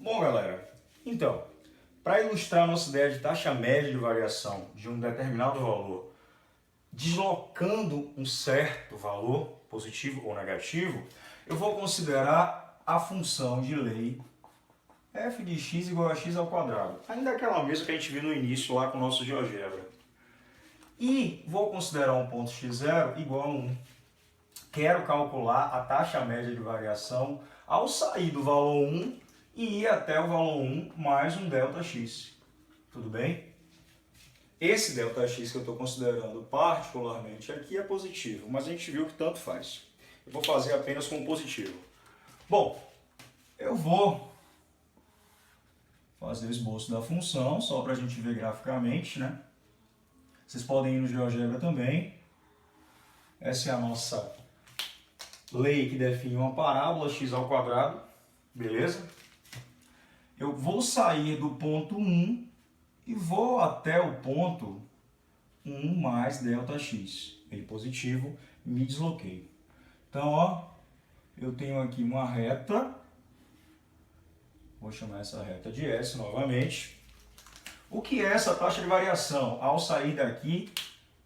Bom, galera, então, para ilustrar nossa ideia de taxa média de variação de um determinado valor, deslocando um certo valor, positivo ou negativo, eu vou considerar a função de lei f de x igual a x ao quadrado. Ainda aquela mesma que a gente viu no início lá com o nosso GeoGebra. E vou considerar um ponto x0 igual a 1. Quero calcular a taxa média de variação ao sair do valor 1 e ir até o valor 1 mais um ΔX. Tudo bem? Esse ΔX que eu estou considerando particularmente aqui é positivo, mas a gente viu que tanto faz. Eu vou fazer apenas com positivo. Bom, eu vou fazer o esboço da função, só para a gente ver graficamente, né? Vocês podem ir no GeoGebra também. Essa é a nossa lei que define uma parábola x ao quadrado, beleza? Eu vou sair do ponto 1 e vou até o ponto 1 mais ΔX. Ele positivo, me desloquei. Então, ó, eu tenho aqui uma reta. Vou chamar essa reta de S novamente. O que é essa taxa de variação ao sair daqui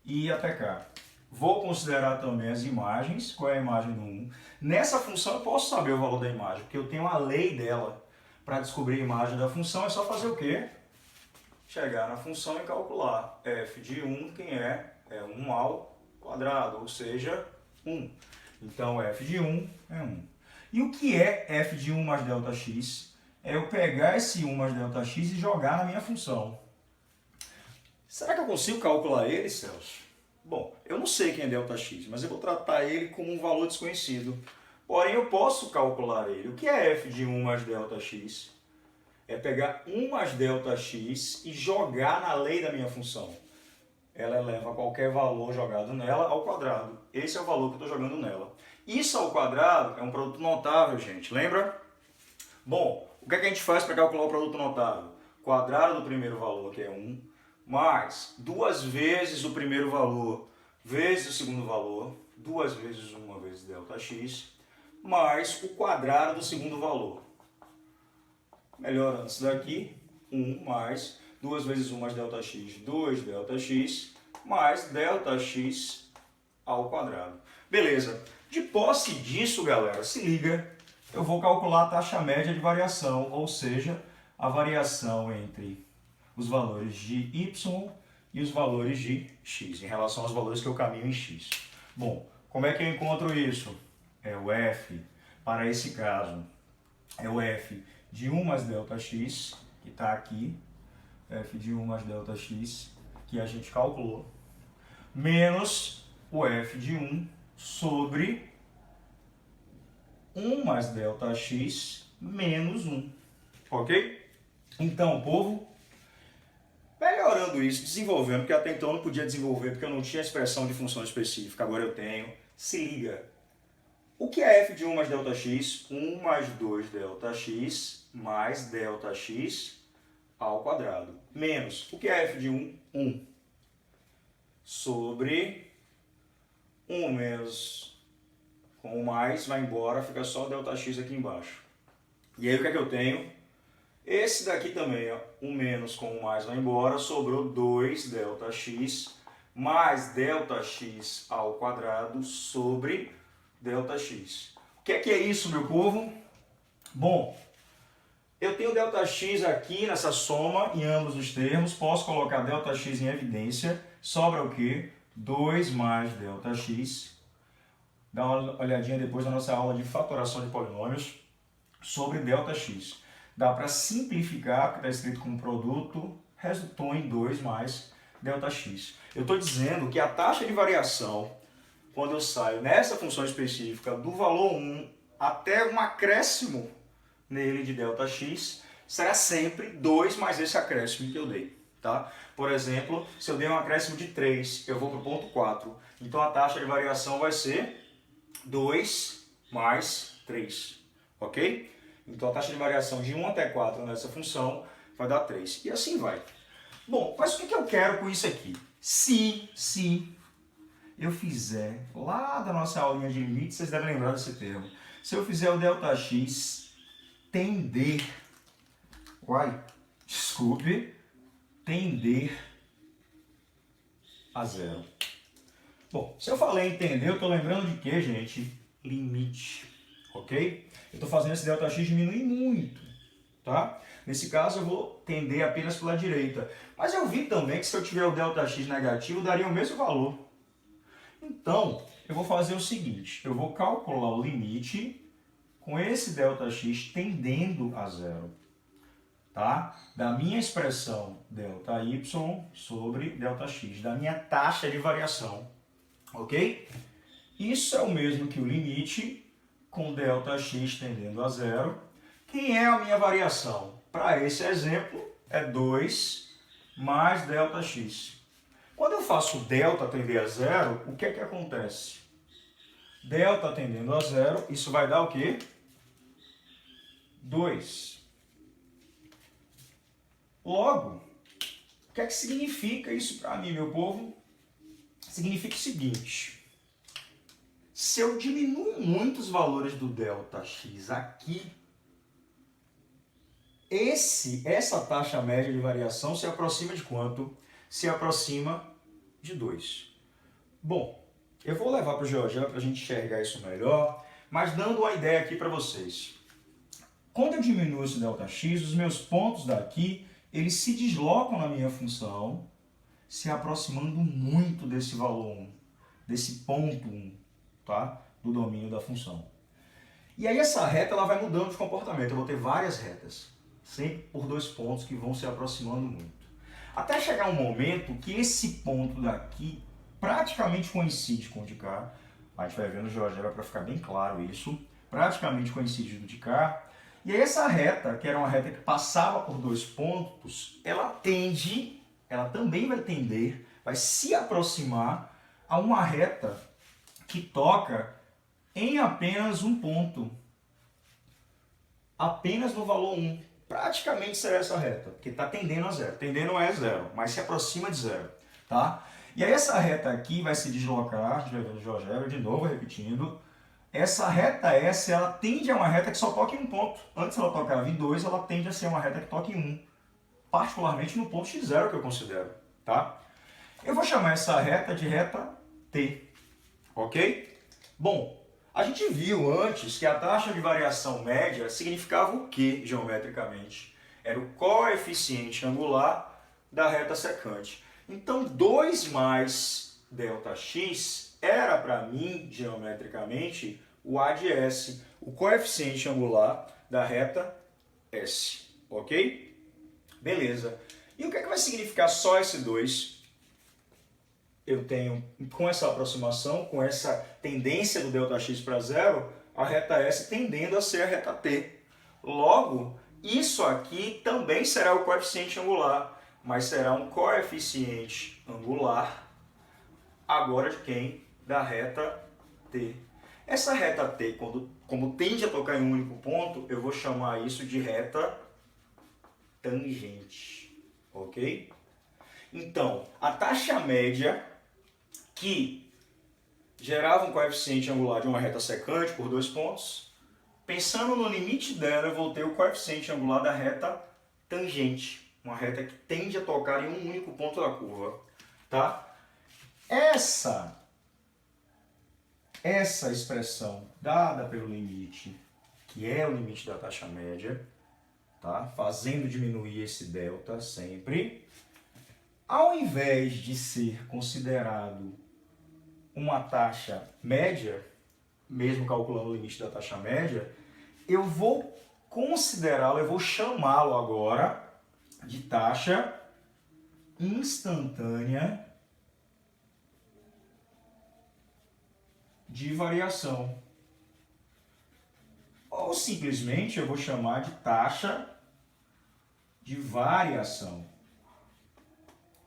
e ir até cá? Vou considerar também as imagens. Qual é a imagem do 1? Nessa função eu posso saber o valor da imagem, porque eu tenho a lei dela. Para descobrir a imagem da função é só fazer o quê? Chegar na função e calcular. F de 1, quem é? É 1 ao quadrado, ou seja, 1. Então, f de 1 é 1. E o que é f de 1 mais ΔX? É eu pegar esse 1 mais ΔX e jogar na minha função. Será que eu consigo calcular ele, Celso? Bom, eu não sei quem é ΔX, mas eu vou tratar ele como um valor desconhecido. Porém, eu posso calcular ele. O que é f de 1 mais ΔX? É pegar 1 mais ΔX e jogar na lei da minha função. Ela eleva qualquer valor jogado nela ao quadrado. Esse é o valor que eu estou jogando nela. Isso ao quadrado é um produto notável, gente. Lembra? Bom, o que é que a gente faz para calcular o produto notável? Quadrado do primeiro valor, que é 1, mais 2 vezes o primeiro valor vezes o segundo valor, 2 vezes 1 vezes ΔX, mais o quadrado do segundo valor. Melhorando isso daqui, 1 mais 2 vezes 1 mais ΔX, 2 ΔX, mais ΔX ao quadrado. Beleza. De posse disso, galera, se liga, eu vou calcular a taxa média de variação, ou seja, a variação entre os valores de y e os valores de x, em relação aos valores que eu caminho em x. Bom, como é que eu encontro isso? É o f, para esse caso, é o f de 1 mais ΔX, que está aqui, f de 1 mais ΔX, que a gente calculou, menos o f de 1 sobre 1 mais ΔX menos 1. Ok? Então, povo, melhorando isso, desenvolvendo, porque até então eu não podia desenvolver, porque eu não tinha expressão de função específica, agora eu tenho. Se liga. O que é f de 1 mais ΔX? 1 mais 2 ΔX mais ΔX ao quadrado. Menos, o que é f de 1? 1. Sobre 1 menos com o mais, vai embora, fica só ΔX aqui embaixo. E aí o que é que eu tenho? Esse daqui também, ó, 1 menos com o mais vai embora, sobrou 2 ΔX mais ΔX ao quadrado sobre ΔX. O que é isso, meu povo? Bom, eu tenho ΔX aqui nessa soma, em ambos os termos, posso colocar ΔX em evidência, sobra o quê? 2 mais ΔX. Dá uma olhadinha depois na nossa aula de fatoração de polinômios sobre ΔX. Dá para simplificar, porque está escrito como produto, resultou em 2 mais ΔX. Eu estou dizendo que a taxa de variação, quando eu saio nessa função específica do valor 1 até um acréscimo nele de ΔX, será sempre 2 mais esse acréscimo que eu dei. Tá? Por exemplo, se eu dei um acréscimo de 3, eu vou para o ponto 4. Então a taxa de variação vai ser 2 mais 3. Ok? Então a taxa de variação de 1 até 4 nessa função vai dar 3. E assim vai. Bom, mas o que eu quero com isso aqui? Se eu fizer, lá da nossa aulinha de limites, vocês devem lembrar desse termo. Se eu fizer o ΔX tender desculpe, tender a zero. Bom, se eu falei entender, eu estou lembrando de quê, gente? Limite, ok? Eu estou fazendo esse ΔX diminuir muito, tá? Nesse caso, eu vou tender apenas pela direita. Mas eu vi também que se eu tiver o ΔX negativo, daria o mesmo valor. Então, eu vou fazer o seguinte, eu vou calcular o limite com esse ΔX tendendo a zero, tá? Da minha expressão ΔY sobre ΔX, da minha taxa de variação, ok? Isso é o mesmo que o limite com ΔX tendendo a zero. Quem é a minha variação? Para esse exemplo, é 2 mais ΔX. Quando eu faço delta tender a zero, o que é que acontece? Delta tendendo a zero, isso vai dar o quê? 2. Logo, o que é que significa isso para mim, meu povo? Significa o seguinte: se eu diminuo muito os valores do ΔX aqui, essa taxa média de variação se aproxima de quanto? Se aproxima de 2. Bom, eu vou levar para o GeoGebra para a gente enxergar isso melhor, mas dando uma ideia aqui para vocês. Quando eu diminuo esse ΔX, os meus pontos daqui, eles se deslocam na minha função, se aproximando muito desse valor 1, desse ponto 1, tá? Do domínio da função. E aí essa reta ela vai mudando de comportamento, eu vou ter várias retas, sempre por 2 pontos que vão se aproximando muito. Até chegar um momento que esse ponto daqui praticamente coincide com o de cá. A gente vai ver no GeoGebra para ficar bem claro isso. Praticamente coincide com o de cá. E aí essa reta, que era uma reta que passava por 2 pontos, ela também vai tender, vai se aproximar a uma reta que toca em apenas um ponto. Apenas no valor 1. Praticamente será essa reta, porque está tendendo a zero. Tendendo é zero, mas se aproxima de zero, tá? E aí essa reta aqui vai se deslocar, a gente vai ver no GeoGebra, de novo repetindo. Essa reta S, ela tende a uma reta que só toca em um ponto. Antes ela tocava em 2, ela tende a ser uma reta que toca em 1. Particularmente no ponto x0 que eu considero, tá? Eu vou chamar essa reta de reta T, ok? Bom, a gente viu antes que a taxa de variação média significava o que geometricamente? Era o coeficiente angular da reta secante. Então, 2 mais ΔX era para mim, geometricamente, o A de S, o coeficiente angular da reta S, ok? Beleza. E o que é que vai significar só esse 2? Eu tenho, com essa aproximação, com essa tendência do ΔX para zero, a reta S tendendo a ser a reta T. Logo, isso aqui também será o coeficiente angular, mas será um coeficiente angular, agora de quem? Da reta T. Essa reta T, como tende a tocar em um único ponto, eu vou chamar isso de reta tangente, ok? Então, a taxa média que gerava um coeficiente angular de uma reta secante por 2 pontos, pensando no limite dela, eu vou ter o coeficiente angular da reta tangente, uma reta que tende a tocar em um único ponto da curva, tá? Essa expressão dada pelo limite, que é o limite da taxa média, tá? Fazendo diminuir esse delta sempre, ao invés de ser considerado uma taxa média, mesmo calculando o limite da taxa média, eu vou considerá-lo, eu vou chamá-lo agora de taxa instantânea de variação. Ou simplesmente eu vou chamar de taxa de variação.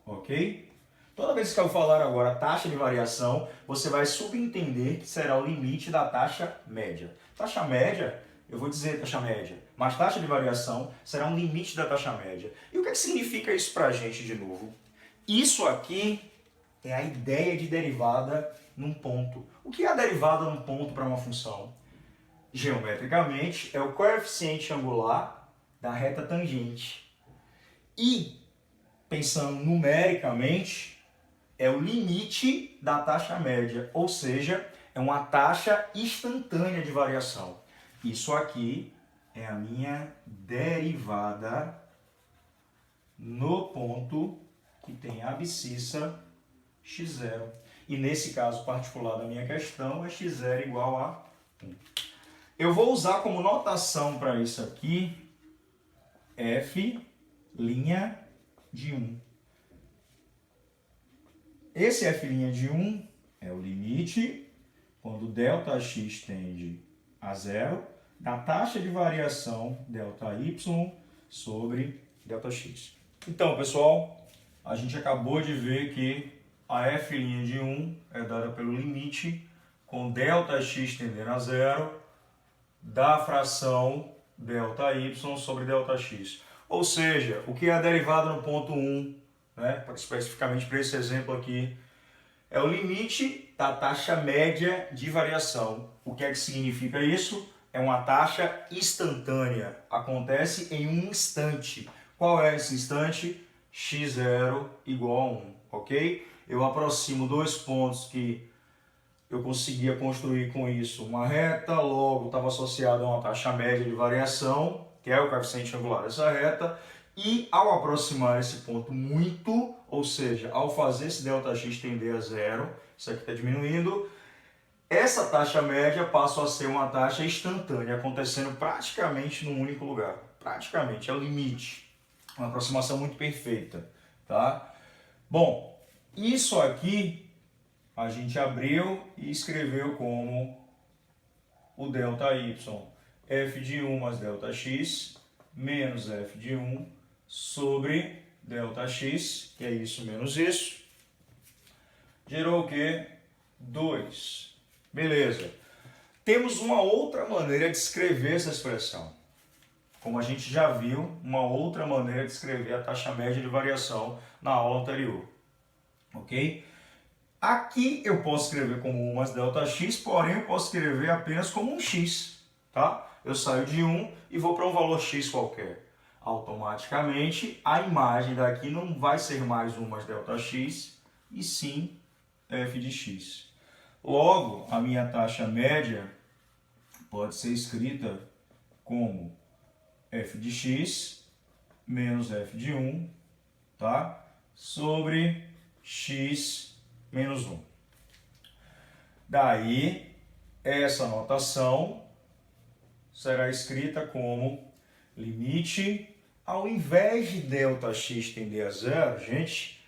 Ok? Toda vez que eu falar agora taxa de variação, você vai subentender que será o limite da taxa média. Taxa média, eu vou dizer taxa média, mas taxa de variação será um limite da taxa média. E o que significa isso para a gente de novo? Isso aqui é a ideia de derivada num ponto. O que é a derivada num ponto para uma função? Geometricamente, é o coeficiente angular da reta tangente. E, pensando numericamente, é o limite da taxa média, ou seja, é uma taxa instantânea de variação. Isso aqui é a minha derivada no ponto que tem a abscissa x0. E nesse caso particular da minha questão é x0 igual a 1. Eu vou usar como notação para isso aqui f' de 1. Esse f' de 1 é o limite, quando ΔX tende a zero, da taxa de variação ΔY sobre ΔX. Então, pessoal, a gente acabou de ver que a f' de 1 é dada pelo limite com ΔX tendendo a zero da fração ΔY sobre ΔX. Ou seja, o que é a derivada no ponto 1, né, especificamente para esse exemplo aqui, é o limite da taxa média de variação. O que é que significa isso? É uma taxa instantânea. Acontece em um instante. Qual é esse instante? x0 igual a 1, ok? Eu aproximo dois pontos que eu conseguia construir com isso uma reta, logo estava associado a uma taxa média de variação, que é o coeficiente angular dessa reta, e ao aproximar esse ponto muito, ou seja, ao fazer esse ΔX tender a zero, isso aqui está diminuindo, essa taxa média passa a ser uma taxa instantânea, acontecendo praticamente num único lugar. Praticamente, é o limite. Uma aproximação muito perfeita, tá? Bom, isso aqui a gente abriu e escreveu como o ΔY, f de 1 mais ΔX, menos f de 1 sobre ΔX, que é isso menos isso, gerou o quê? 2. Beleza. Temos uma outra maneira de escrever essa expressão. Como a gente já viu, uma outra maneira de escrever a taxa média de variação na aula anterior. Ok? Aqui eu posso escrever como 1 mais ΔX, porém eu posso escrever apenas como um x. Tá? Eu saio de 1 e vou para um valor x qualquer. Automaticamente, a imagem daqui não vai ser mais 1 mais ΔX, e sim f de x. Logo, a minha taxa média pode ser escrita como f de x menos f de 1, tá? Sobre x menos 1. Daí, essa notação será escrita como limite, ao invés de ΔX tender a zero, gente,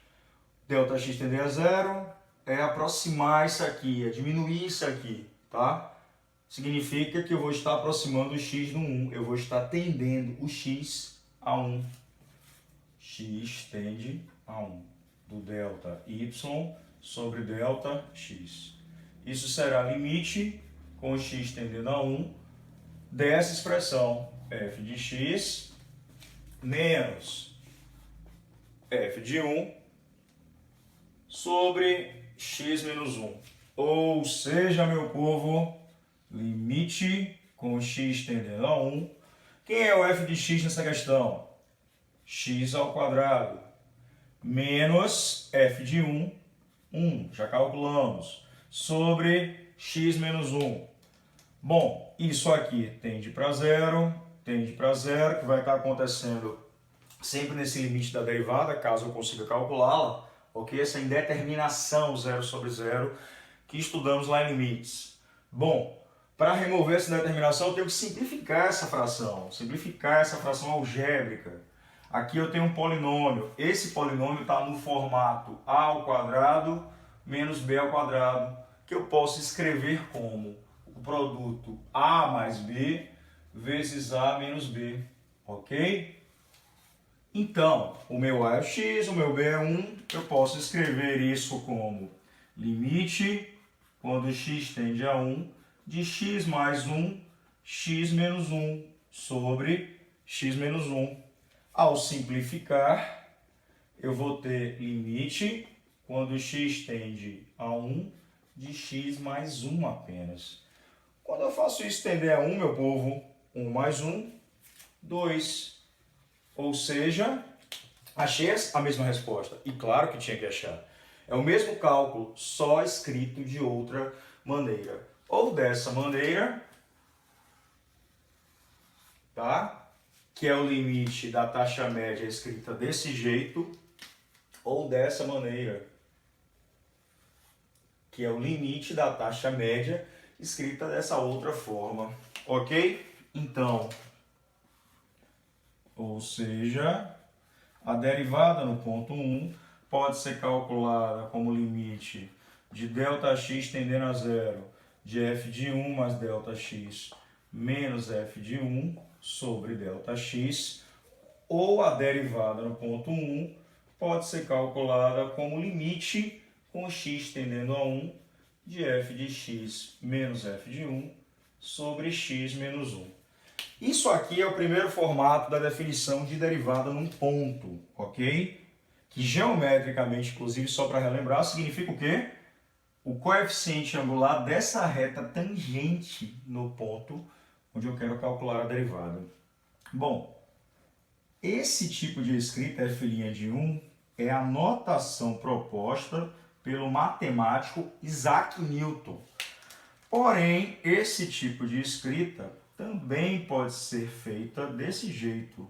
ΔX tender a zero é aproximar isso aqui, é diminuir isso aqui, tá? Significa que eu vou estar aproximando o x do 1, eu vou estar tendendo o x a 1. X tende a 1, do ΔY sobre ΔX. Isso será limite com o x tendendo a 1 dessa expressão f de x menos f de 1 sobre x menos 1. Ou seja, meu povo, limite com x tendendo a 1. Quem é o f de x nessa questão? X ao quadrado menos f de 1, 1, já calculamos, sobre x menos 1. Bom, isso aqui tende para zero, que vai estar acontecendo sempre nesse limite da derivada, caso eu consiga calculá-la, ok? Essa indeterminação 0 sobre 0 que estudamos lá em limites. Bom, para remover essa indeterminação eu tenho que simplificar essa fração algébrica. Aqui eu tenho um polinômio, esse polinômio está no formato a ao quadrado menos b ao quadrado, que eu posso escrever como o produto a mais b vezes a menos b, ok? Então, o meu a é x, o meu b é 1, eu posso escrever isso como limite, quando x tende a 1, de x mais 1, x menos 1, sobre x menos 1. Ao simplificar, eu vou ter limite, quando x tende a 1, de x mais 1 apenas. Quando eu faço isso tender a 1, meu povo, 1 mais 1, 2. Ou seja, achei a mesma resposta. E claro que tinha que achar. É o mesmo cálculo, só escrito de outra maneira. Ou dessa maneira, tá? Que é o limite da taxa média escrita desse jeito, ou dessa maneira, que é o limite da taxa média escrita dessa outra forma, ok? Então, ou seja, a derivada no ponto 1 pode ser calculada como limite de ΔX tendendo a zero de f de 1 mais ΔX menos f de 1 sobre ΔX, ou a derivada no ponto 1 pode ser calculada como limite com x tendendo a 1 de f de x menos f de 1 sobre x menos 1. Isso aqui é o primeiro formato da definição de derivada num ponto, ok? Que geometricamente, inclusive, só para relembrar, significa o quê? O coeficiente angular dessa reta tangente no ponto onde eu quero calcular a derivada. Bom, esse tipo de escrita f' de 1 é a notação proposta pelo matemático Isaac Newton. Porém, esse tipo de escrita também pode ser feita desse jeito.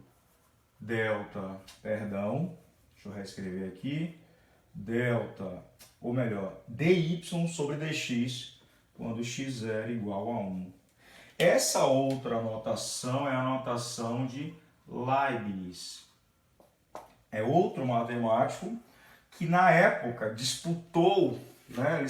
Deixa eu reescrever aqui, dy sobre dx, quando x é igual a 1. Essa outra notação é a notação de Leibniz. É outro matemático que na época disputou, né,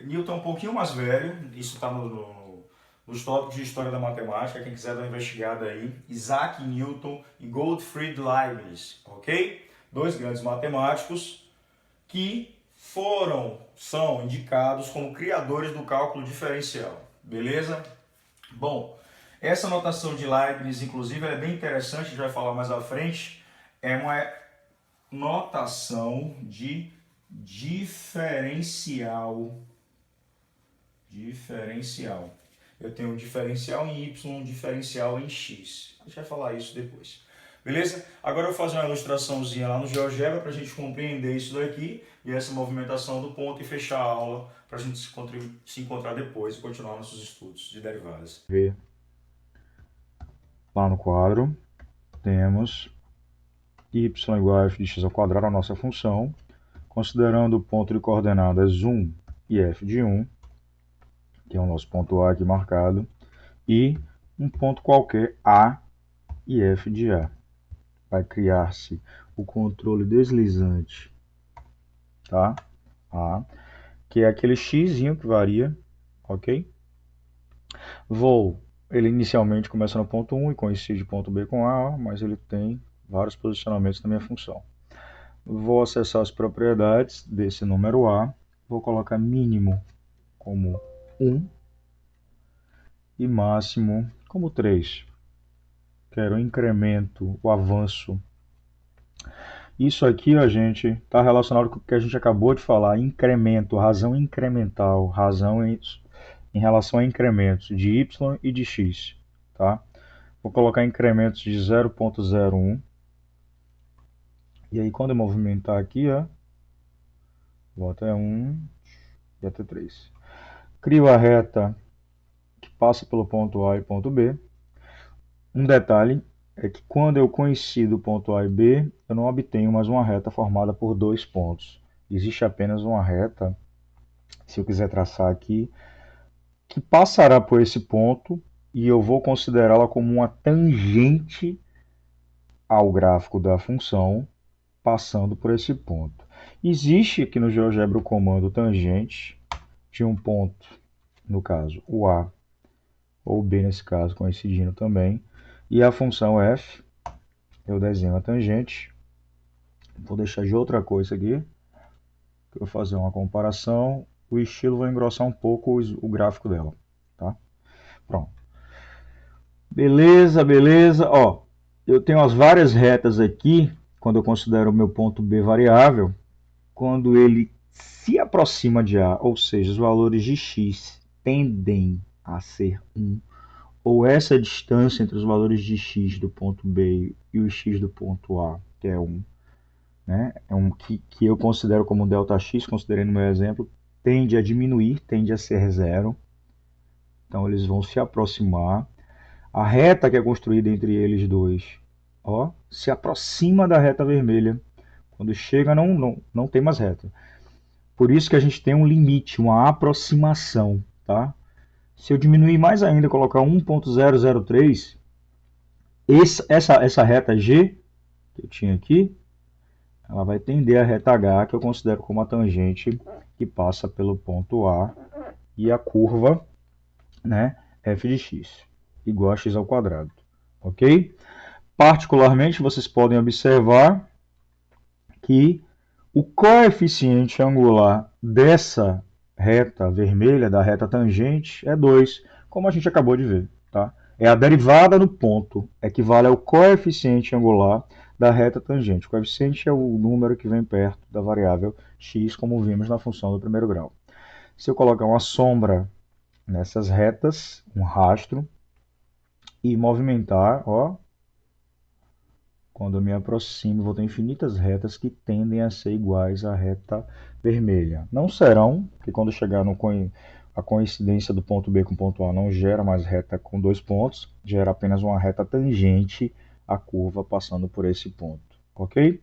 Newton é um pouquinho mais velho, isso está nos tópicos de história da matemática, quem quiser dar uma investigada aí, Isaac Newton e Gottfried Leibniz, ok? Dois grandes matemáticos que são indicados como criadores do cálculo diferencial, beleza? Bom, essa notação de Leibniz, inclusive, é bem interessante, a gente vai falar mais à frente, é uma notação de diferencial. Eu tenho um diferencial em y, um diferencial em x. A gente vai falar isso depois. Beleza? Agora eu vou fazer uma ilustraçãozinha lá no GeoGebra para a gente compreender isso daqui e essa movimentação do ponto e fechar a aula para a gente se encontrar depois e continuar nossos estudos de derivadas. Lá no quadro, temos y igual a f de x ao quadrado, a nossa função, considerando o ponto de coordenadas 1 e f de 1, que é o nosso ponto A aqui marcado, e um ponto qualquer A e f de A. Vai criar-se o controle deslizante, tá? A, que é aquele x que varia, ok? Ele inicialmente começa no ponto 1 e coincide ponto B com A, mas ele tem vários posicionamentos na minha função. Vou acessar as propriedades desse número A, vou colocar mínimo como 1 e máximo como 3. Quero o incremento, o avanço. Isso aqui, a gente, está relacionado com o que a gente acabou de falar, incremento, razão incremental, razão em relação a incrementos de y e de x, tá? Vou colocar incrementos de 0,01. E aí, quando eu movimentar aqui, ó, vou até 1 e até 3. Crio a reta que passa pelo ponto A e ponto B. Um detalhe é que quando eu coincido o ponto A e B, eu não obtenho mais uma reta formada por dois pontos. Existe apenas uma reta, se eu quiser traçar aqui, que passará por esse ponto e eu vou considerá-la como uma tangente ao gráfico da função passando por esse ponto. Existe aqui no GeoGebra o comando tangente de um ponto, no caso o A, ou B nesse caso, coincidindo também, e a função f, eu desenho a tangente, vou deixar de outra coisa aqui, que eu vou fazer uma comparação, o estilo vai engrossar um pouco o gráfico dela, tá? Pronto. Beleza, beleza, ó, eu tenho as várias retas aqui, quando eu considero o meu ponto B variável, quando ele se aproxima de A, ou seja, os valores de x tendem a ser 1, ou essa distância entre os valores de x do ponto B e o x do ponto A, que é 1, né? É um que eu considero como ΔX, considerei no meu exemplo, tende a diminuir, tende a ser zero. Então eles vão se aproximar. A reta que é construída entre eles dois, ó, se aproxima da reta vermelha. Quando chega, não tem mais reta. Por isso que a gente tem um limite, uma aproximação, tá? Se eu diminuir mais ainda, colocar 1.003, essa reta G que eu tinha aqui, ela vai tender a reta H, que eu considero como a tangente que passa pelo ponto A, e a curva, né, f de x, igual a x ao quadrado, ok? Particularmente, vocês podem observar que o coeficiente angular dessa reta vermelha, da reta tangente, é 2, como a gente acabou de ver, tá? É a derivada no ponto, equivale ao coeficiente angular da reta tangente. O coeficiente é o número que vem perto da variável x, como vimos na função do primeiro grau. Se eu colocar uma sombra nessas retas, um rastro, e movimentar, ó, quando eu me aproximo, vou ter infinitas retas que tendem a ser iguais à reta vermelha. Não serão, porque quando chegar a coincidência do ponto B com o ponto A não gera mais reta com dois pontos, gera apenas uma reta tangente à curva passando por esse ponto, ok?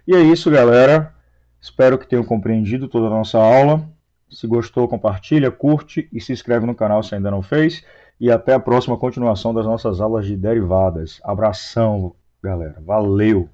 E é isso, galera. Espero que tenham compreendido toda a nossa aula. Se gostou, compartilha, curte e se inscreve no canal se ainda não fez. E até a próxima continuação das nossas aulas de derivadas. Abração, galera. Valeu!